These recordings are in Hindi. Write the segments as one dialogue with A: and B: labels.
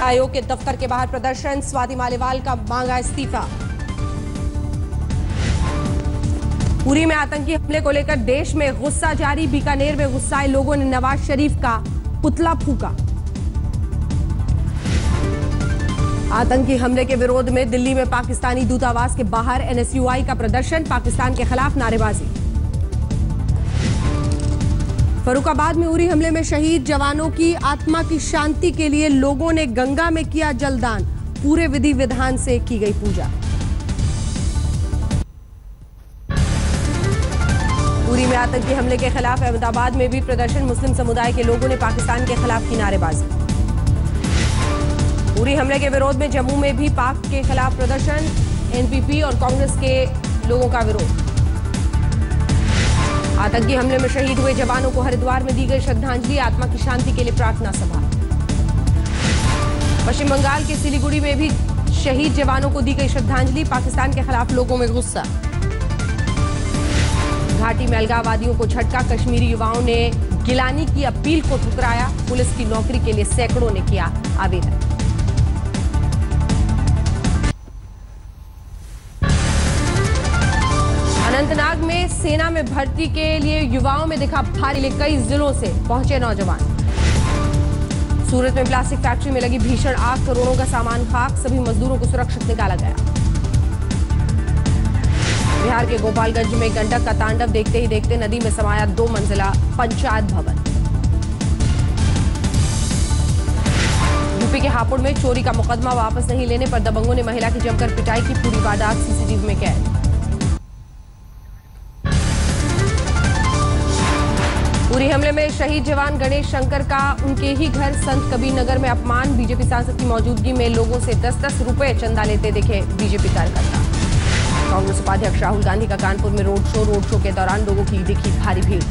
A: आयोग के दफ्तर के बाहर प्रदर्शन, स्वाति मालीवाल का मांगा इस्तीफा। पुरी में आतंकी हमले को लेकर देश में गुस्सा जारी, बीकानेर में गुस्साए लोगों ने नवाज शरीफ का पुतला फूंका। आतंकी हमले के विरोध में दिल्ली में पाकिस्तानी दूतावास के बाहर एनएसयूआई का प्रदर्शन, पाकिस्तान के खिलाफ नारेबाजी। फर्रुखाबाद में उरी हमले में शहीद जवानों की आत्मा की शांति के लिए लोगों ने गंगा में किया जलदान, पूरे विधि विधान से की गई पूजा। उरी में आतंकी हमले के खिलाफ अहमदाबाद में भी प्रदर्शन, मुस्लिम समुदाय के लोगों ने पाकिस्तान के खिलाफ की नारेबाजी। उरी हमले के विरोध में जम्मू में भी पाक के खिलाफ प्रदर्शन, एनपीपी और कांग्रेस के लोगों का विरोध। आतंकी हमले में शहीद हुए जवानों को हरिद्वार में दी गई श्रद्धांजलि, आत्मा की शांति के लिए प्रार्थना सभा। पश्चिम बंगाल के सिलीगुड़ी में भी शहीद जवानों को दी गई श्रद्धांजलि, पाकिस्तान के खिलाफ लोगों में गुस्सा। घाटी में अलगाववादियों को झटका, कश्मीरी युवाओं ने गिलानी की अपील को ठुकराया, पुलिस की नौकरी के लिए सैकड़ों ने किया आवेदन। अनंतनाग में सेना में भर्ती के लिए युवाओं में दिखा भारी, कई जिलों से पहुंचे नौजवान। सूरत में प्लास्टिक फैक्ट्री में लगी भीषण आग, करोड़ों का सामान खाक, सभी मजदूरों को सुरक्षित निकाला गया। बिहार के गोपालगंज में गंडक का तांडव, देखते ही देखते नदी में समाया 2 मंजिला पंचायत भवन। यूपी के हापुड़ में चोरी का मुकदमा वापस नहीं लेने पर दबंगों ने महिला की जमकर पिटाई की, पूरी वारदात सीसीटीवी में कैद। उरी हमले में शहीद जवान गणेश शंकर का उनके ही घर संत कबीर नगर में अपमान, बीजेपी सांसद की मौजूदगी में लोगों से 10-10 रुपए चंदा लेते दिखे बीजेपी कार्यकर्ता। कांग्रेस उपाध्यक्ष राहुल गांधी का कानपुर में रोड शो के दौरान लोगों की दिखी भारी भीड़।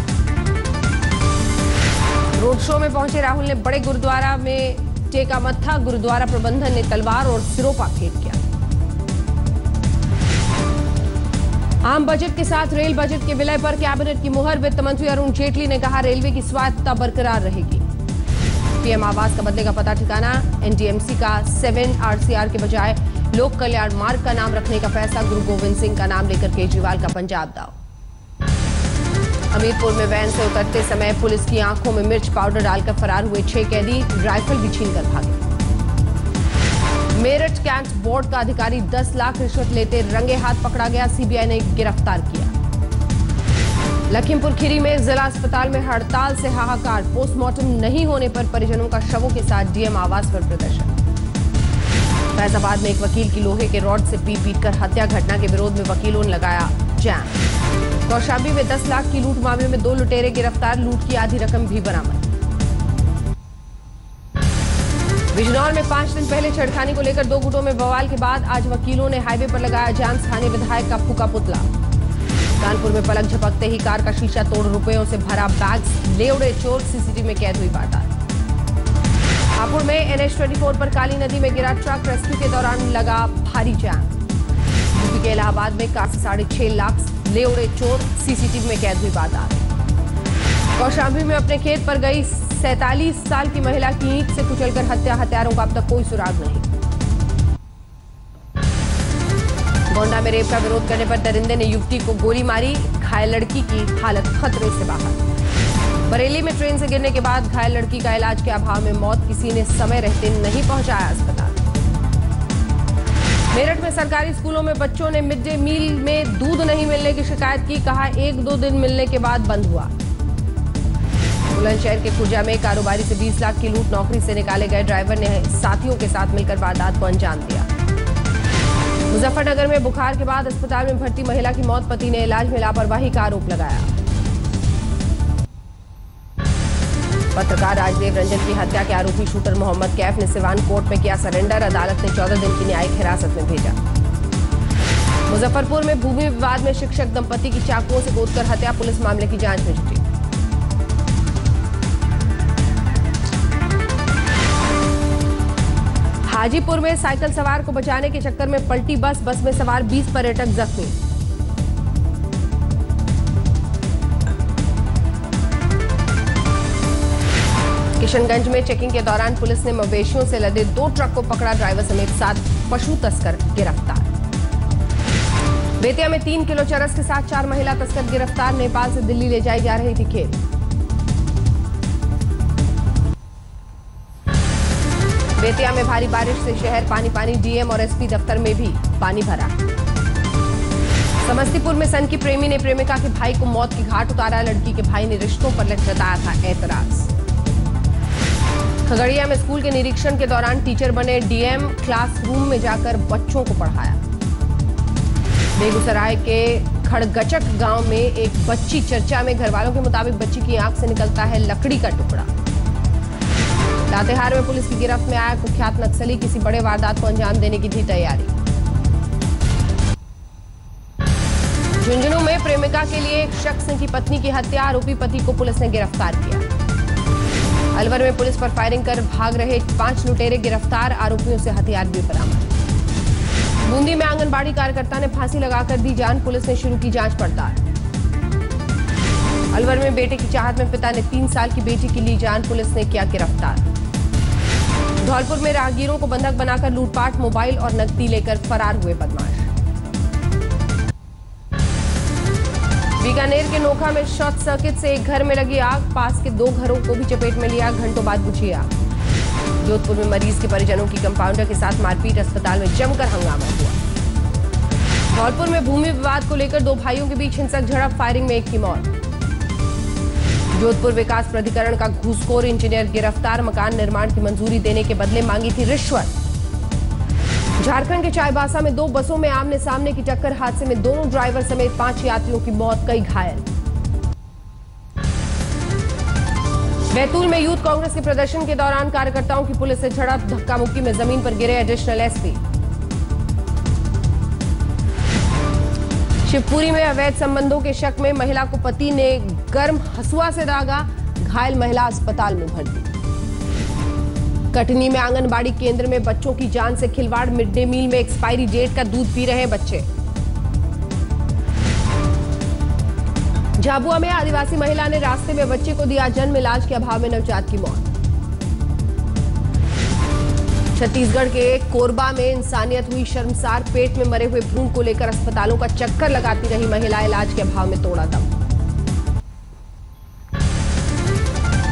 A: रोड शो में पहुंचे राहुल ने बड़े गुरुद्वारा में टेका मत्था, गुरुद्वारा प्रबंधन ने तलवार और सिरोपा भेंट किया। आम बजट के साथ रेल बजट के विलय पर कैबिनेट की मुहर, वित्त मंत्री अरुण जेटली ने कहा रेलवे की स्वायत्तता बरकरार रहेगी। पीएम आवास का बदलेगा पता ठिकाना, एनडीएमसी का 7 आरसीआर के बजाय लोक कल्याण मार्ग का नाम रखने का फैसला, गुरु गोविंद सिंह का नाम लेकर केजरीवाल का पंजाब दाव। हमीरपुर में वैन से उतरते समय पुलिस की आंखों में मिर्च पाउडर डालकर फरार हुए 6 कैदी, राइफल भी छीनकर भागे। मेरठ कैंट बोर्ड का अधिकारी 10 लाख रिश्वत लेते रंगे हाथ पकड़ा गया, सीबीआई ने गिरफ्तार किया। लखीमपुर खीरी में जिला अस्पताल में हड़ताल से हाहाकार, पोस्टमार्टम नहीं होने पर परिजनों का शवों के साथ डीएम आवास पर प्रदर्शन। फैजाबाद में एक वकील की लोहे के रॉड से पीट कर हत्या, घटना के विरोध में वकीलों ने लगाया जैम। कौशाम्बी में 10 लाख की लूट मामले में 2 लुटेरे गिरफ्तार, लूट की आधी रकम भी बरामद। बिजनौर में 5 दिन पहले छेड़खानी को लेकर 2 गुटों में बवाल के बाद आज वकीलों ने हाईवे पर लगाया जाम, स्थानीय विधायक का फूका पुतला। कानपुर में पलक झपकते ही कार का शीशा तोड़ रुपयों से भरा बैग ले उड़े चोर, सीसीटीवी में कैद हुई वारदात। हापुड़ में NH-24 पर काली नदी में गिरा ट्रक, रेस्क्यू के दौरान लगा भारी जाम। यूपी के इलाहाबाद में कार से 6.5 लाख ले उड़े चोर, सीसीटीवी में कैद हुई वारदात। कौशाम्बी में अपने खेत पर गई 47 साल की महिला की ईंट से कुचलकर हत्या, हत्यारों का अब तक कोई सुराग नहीं। गोंडा में रेप का विरोध करने पर दरिंदे ने युवती को गोली मारी, घायल लड़की की हालत खतरे से बाहर। बरेली में ट्रेन से गिरने के बाद घायल लड़की का इलाज के अभाव में मौत, किसी ने समय रहते नहीं पहुंचाया अस्पताल। मेरठ में सरकारी स्कूलों में बच्चों ने मिड डे मील में दूध नहीं मिलने की शिकायत की, कहा 1-2 दिन मिलने के बाद बंद हुआ। बुलंदशहर के खुर्जा में कारोबारी से 20 लाख की लूट, नौकरी से निकाले गए ड्राइवर ने साथियों के साथ मिलकर वारदात को अंजाम दिया। मुजफ्फरनगर में बुखार के बाद अस्पताल में भर्ती महिला की मौत, पति ने इलाज में लापरवाही का आरोप लगाया। पत्रकार राजदेव रंजन की हत्या के आरोपी शूटर मोहम्मद कैफ ने सिवान कोर्ट में किया सरेंडर, अदालत ने 14 दिन की न्यायिक हिरासत में भेजा। मुजफ्फरपुर में भूमि विवाद में शिक्षक दंपति की चाकुओं से गोदकर हत्या, पुलिस मामले की जांच में जुटी। हाजीपुर में साइकिल सवार को बचाने के चक्कर में पलटी बस, बस में सवार 20 पर्यटक जख्मी। किशनगंज में चेकिंग के दौरान पुलिस ने मवेशियों से लदे 2 ट्रक को पकड़ा। ड्राइवर समेत 7 पशु तस्कर गिरफ्तार। बेतिया में 3 किलो चरस के साथ 4 महिला तस्कर गिरफ्तार। नेपाल से दिल्ली ले जाई जा रही थी खेत। बेतिया में भारी बारिश से शहर पानी पानी। डीएम और एसपी दफ्तर में भी पानी भरा। समस्तीपुर में सन की प्रेमी ने प्रेमिका के भाई को मौत की घाट उतारा। लड़की के भाई ने रिश्तों पर जताया था एतराज। खगड़िया में स्कूल के निरीक्षण के दौरान टीचर बने डीएम क्लासरूम में जाकर बच्चों को पढ़ाया। बेगूसराय के खड़गचक गांव में एक बच्ची चर्चा में। घरवालों के मुताबिक बच्ची की आंख से निकलता है लकड़ी का टुकड़ा। लातेहार में पुलिस की गिरफ्त में आया कुख्यात नक्सली। किसी बड़े वारदात को अंजाम देने की थी तैयारी। झुंझुनू में प्रेमिका के लिए एक शख्स की पत्नी की हत्या। आरोपी पति को पुलिस ने गिरफ्तार किया। अलवर में पुलिस पर फायरिंग कर भाग रहे 5 लुटेरे गिरफ्तार। आरोपियों से हथियार भी बरामद। बूंदी में आंगनबाड़ी कार्यकर्ता ने फांसी लगाकर दी जान। पुलिस ने शुरू की जांच पड़ताल। अलवर में बेटे की चाहत में पिता ने 3 साल की बेटी की ली जान। पुलिस ने किया गिरफ्तार। धौलपुर में राहगीरों को बंधक बनाकर लूटपाट। मोबाइल और नकदी लेकर फरार हुए बदमाश। बीकानेर के नोखा में शॉर्ट सर्किट से एक घर में लगी आग। पास के 2 घरों को भी चपेट में लिया। घंटों बाद बुझी आग। जोधपुर में मरीज के परिजनों की कंपाउंडर के साथ मारपीट। अस्पताल में जमकर हंगामा हुआ। धौलपुर में भूमि विवाद को लेकर 2 भाइयों के बीच हिंसक झड़प। फायरिंग में एक की मौत। जोधपुर विकास प्राधिकरण का घूसखोर इंजीनियर गिरफ्तार। मकान निर्माण की मंजूरी देने के बदले मांगी थी रिश्वत। झारखंड के चाईबासा में 2 बसों में आमने सामने की टक्कर। हादसे में दोनों ड्राइवर समेत 5 यात्रियों की मौत, कई घायल। बैतूल में यूथ कांग्रेस के प्रदर्शन के दौरान कार्यकर्ताओं की पुलिस से झड़प। धक्का मुक्की में जमीन पर गिरे एडिशनल एसपी। शिवपुरी में अवैध संबंधों के शक में महिला को पति ने गर्म हंसुआ से दागा। घायल महिला अस्पताल में भर्ती। कटनी में आंगनबाड़ी केंद्र में बच्चों की जान से खिलवाड़। मिड डे मील में एक्सपायरी डेट का दूध पी रहे बच्चे। झाबुआ में आदिवासी महिला ने रास्ते में बच्चे को दिया जन्म। इलाज के अभाव में नवजात की मौत। छत्तीसगढ़ के कोरबा में इंसानियत हुई शर्मसार। पेट में मरे हुए भ्रूण को लेकर अस्पतालों का चक्कर लगाती रही महिला। इलाज के अभाव में तोड़ा दम।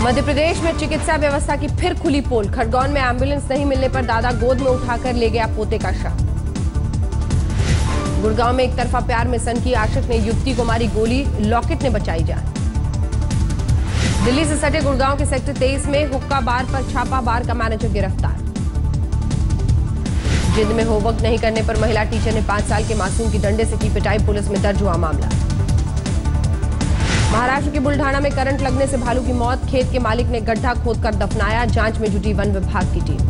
A: मध्य प्रदेश में चिकित्सा व्यवस्था की फिर खुली पोल। खरगोन में एम्बुलेंस नहीं मिलने पर दादा गोद में उठाकर ले गया पोते का शव। गुड़गांव में एक तरफा प्यार में सनकी आशिक ने युवती को मारी गोली। लॉकेट ने बचाई जान। दिल्ली से सटे गुड़गांव के सेक्टर 23 में हुक्का बार पर छापा। बार का मैनेजर गिरफ्तार। जिद में होमवर्क नहीं करने पर महिला टीचर ने 5 साल के मासूम की डंडे से की पिटाई। पुलिस में दर्ज हुआ मामला। महाराष्ट्र के बुल्ढाना में करंट लगने से भालू की मौत। खेत के मालिक ने गड्ढा खोदकर दफनाया। जांच में जुटी वन विभाग की टीम।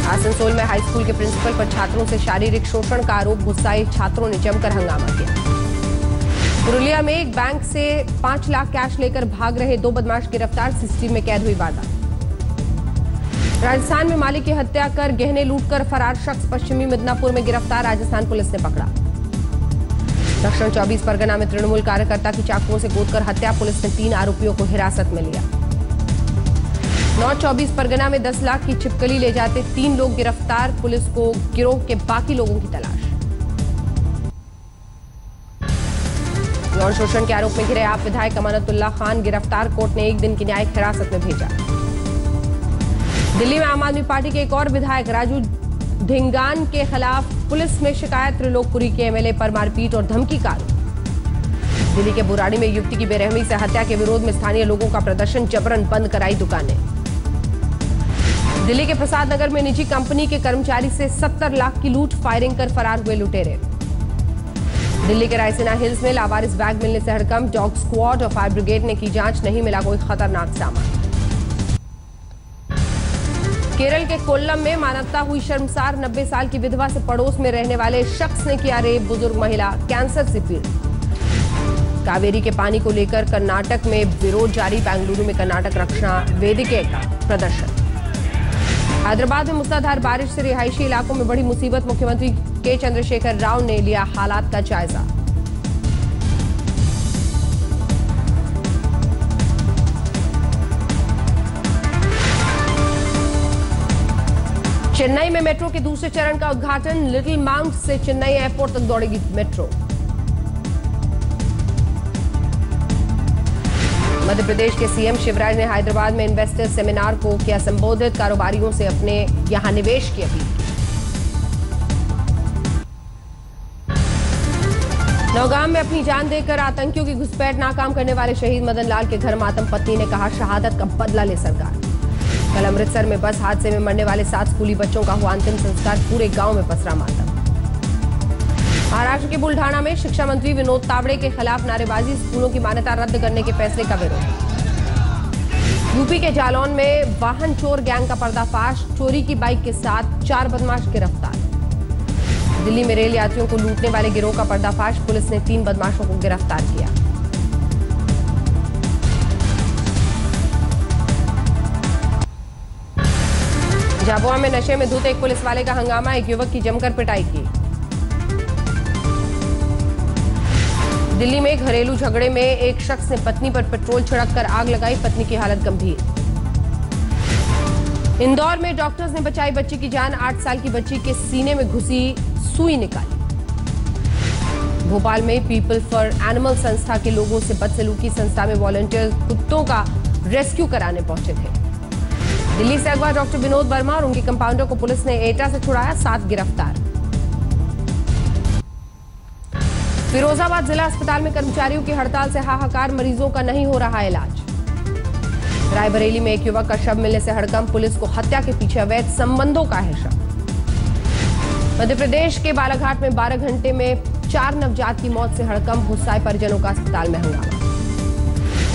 A: आसनसोल में हाईस्कूल के प्रिंसिपल पर छात्रों से शारीरिक शोषण का आरोप। गुस्साए छात्रों ने जमकर हंगामा किया। पुरुलिया में एक बैंक से 5 लाख कैश लेकर भाग रहे 2 बदमाश गिरफ्तार। सीसीटीवी में कैद हुई वारदात। राजस्थान में मालिक की हत्या कर गहने लूटकर फरार शख्स पश्चिमी मिदनापुर में गिरफ्तार। राजस्थान पुलिस ने पकड़ा। दक्षिण 24 परगना में तृणमूल कार्यकर्ता की चाकुओं से गोदकर हत्या। पुलिस ने 3 आरोपियों को हिरासत में लिया। नॉर्थ 24 परगना में 10 लाख की छिपकली ले जाते 3 लोग गिरफ्तार। पुलिस को गिरोह के बाकी लोगों की तलाश। यौन शोषण के आरोप में घिरे आप विधायक अमानतुल्लाह खान गिरफ्तार। कोर्ट ने 1 दिन की न्यायिक हिरासत में भेजा। दिल्ली में आम आदमी पार्टी के एक और विधायक राजू ढिंगान के खिलाफ पुलिस में शिकायत। त्रिलोकपुरी के एमएलए पर मारपीट और धमकी का आरोप। दिल्ली के बुराड़ी में युवती की बेरहमी से हत्या के विरोध में स्थानीय लोगों का प्रदर्शन। जबरन बंद कराई दुकानें। दिल्ली के प्रसाद नगर में निजी कंपनी के कर्मचारी से 70 लाख की लूट। फायरिंग कर फरार हुए लुटेरे। दिल्ली के रायसीना हिल्स में लावारिस बैग मिलने से हड़कंप। डॉग स्क्वाड और फायर ब्रिगेड ने की जांच। नहीं मिला कोई खतरनाक सामान। केरल के कोल्लम में मानवता हुई शर्मसार। 90 साल की विधवा से पड़ोस में रहने वाले शख्स ने किया रेप। बुजुर्ग महिला कैंसर से पीड़ित। कावेरी के पानी को लेकर कर्नाटक में विरोध जारी। बेंगलुरु में कर्नाटक रक्षा वेदिके का प्रदर्शन। हैदराबाद में मूसलाधार बारिश से रिहायशी इलाकों में बड़ी मुसीबत। मुख्यमंत्री के चंद्रशेखर राव ने लिया हालात का जायजा। चेन्नई में मेट्रो के दूसरे चरण का उद्घाटन। लिटिल माउंट से चेन्नई एयरपोर्ट तक दौड़ेगी मेट्रो। मध्य प्रदेश के सीएम शिवराज ने हैदराबाद में इन्वेस्टर सेमिनार को किया संबोधित। कारोबारियों से अपने यहां निवेश की अपील। नौगाम में अपनी जान देकर आतंकियों की घुसपैठ नाकाम करने वाले शहीद मदन लाल के घर मातम। पत्नी ने कहा शहादत का बदला ले सरकार। कल अमृतसर में बस हादसे में मरने वाले 7 स्कूली बच्चों का हुआ अंतिम संस्कार। पूरे गांव में पसरा मातम। महाराष्ट्र के बुल्ढाना में शिक्षा मंत्री विनोद तावड़े के खिलाफ नारेबाजी। स्कूलों की मान्यता रद्द करने के फैसले का विरोध। यूपी के जालौन में वाहन चोर गैंग का पर्दाफाश। चोरी की बाइक के साथ 4 बदमाश गिरफ्तार। दिल्ली में रेल यात्रियों को लूटने वाले गिरोह का पर्दाफाश। पुलिस ने 3 बदमाशों को गिरफ्तार किया। झाबुआ में नशे में धुत एक पुलिस वाले का हंगामा। एक युवक की जमकर पिटाई की। दिल्ली में घरेलू झगड़े में एक शख्स ने पत्नी पर पेट्रोल छिड़ककर आग लगाई। पत्नी की हालत गंभीर। इंदौर में डॉक्टर्स ने बचाई बच्ची की जान। 8 साल की बच्ची के सीने में घुसी सुई निकाली। भोपाल में पीपल फॉर एनिमल संस्था के लोगों से बदसलूकी। संस्था में वॉलंटियर कुत्तों का रेस्क्यू कराने पहुंचे थे। दिल्ली से अगवा डॉक्टर विनोद वर्मा और उनके कंपाउंडर को पुलिस ने एटा से छुड़ाया। 7 गिरफ्तार। फिरोजाबाद जिला अस्पताल में कर्मचारियों की हड़ताल से हाहाकार। मरीजों का नहीं हो रहा इलाज। रायबरेली में एक युवक का शव मिलने से हड़कंप। पुलिस को हत्या के पीछे अवैध संबंधों का है शक। मध्य प्रदेश के बालाघाट में 12 घंटे में 4 नवजात की मौत से हड़कंप। गुस्साए परिजनों का अस्पताल में हंगामा।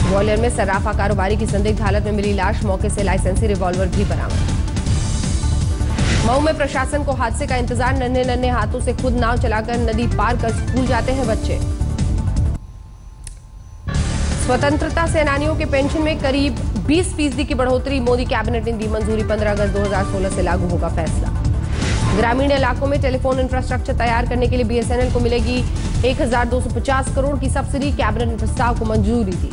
A: ग्वालियर में सर्राफा कारोबारी की संदिग्ध हालत में मिली लाश। मौके से लाइसेंसी रिवॉल्वर भी बरामद। मऊ में प्रशासन को हादसे का इंतजार। नन्हे नन्हे हाथों से खुद नाव चलाकर नदी पार कर स्कूल जाते हैं बच्चे। स्वतंत्रता सेनानियों के पेंशन में करीब 20% की बढ़ोतरी। मोदी कैबिनेट ने दी मंजूरी। 15 अगस्त 2016 से लागू होगा फैसला। ग्रामीण इलाकों में टेलीफोन इंफ्रास्ट्रक्चर तैयार करने के लिए बीएसएनएल को मिलेगी 1250 करोड़ की सब्सिडी। कैबिनेट ने प्रस्ताव को मंजूरी दी।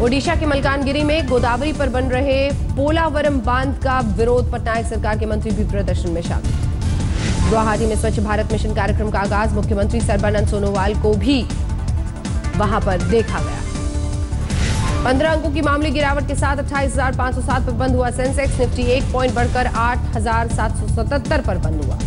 A: ओडिशा के मलकानगिरी में गोदावरी पर बन रहे पोलावरम बांध का विरोध। पटनायक सरकार के मंत्री भी प्रदर्शन में शामिल। गुवाहाटी में स्वच्छ भारत मिशन कार्यक्रम का आगाज। मुख्यमंत्री सर्बानंद सोनोवाल को भी वहां पर देखा गया। 15 अंकों की मामूली गिरावट के साथ 28,507 पर बंद हुआ सेंसेक्स। निफ्टी 1 पॉइंट बढ़कर 8,777 पर बंद हुआ।